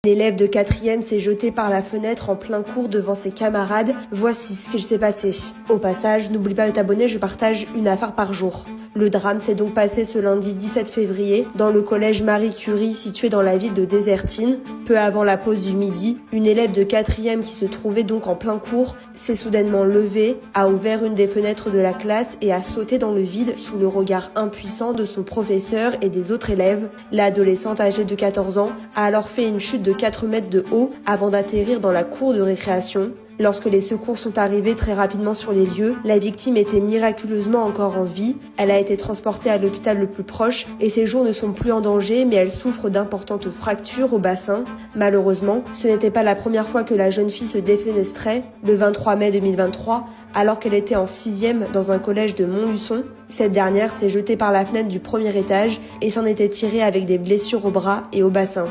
L'élève de 4e s'est jeté par la fenêtre en plein cours devant ses camarades. Voici ce qu'il s'est passé. Au passage, n'oublie pas de t'abonner, je partage une affaire par jour. Le drame s'est donc passé ce lundi 17 février dans le collège Marie Curie situé dans la ville de Désertine. Peu avant la pause du midi, une élève de 4e qui se trouvait donc en plein cours s'est soudainement levée, a ouvert une des fenêtres de la classe et a sauté dans le vide sous le regard impuissant de son professeur et des autres élèves. L'adolescente âgée de 14 ans a alors fait une chute de 4 mètres de haut avant d'atterrir dans la cour de récréation. Lorsque les secours sont arrivés très rapidement sur les lieux, la victime était miraculeusement encore en vie. Elle a été transportée à l'hôpital le plus proche et ses jours ne sont plus en danger, mais elle souffre d'importantes fractures au bassin. Malheureusement, ce n'était pas la première fois que la jeune fille se défenestrait. Le 23 mai 2023, alors qu'elle était en 6e dans un collège de Montluçon, cette dernière s'est jetée par la fenêtre du premier étage et s'en était tirée avec des blessures au bras et au bassin.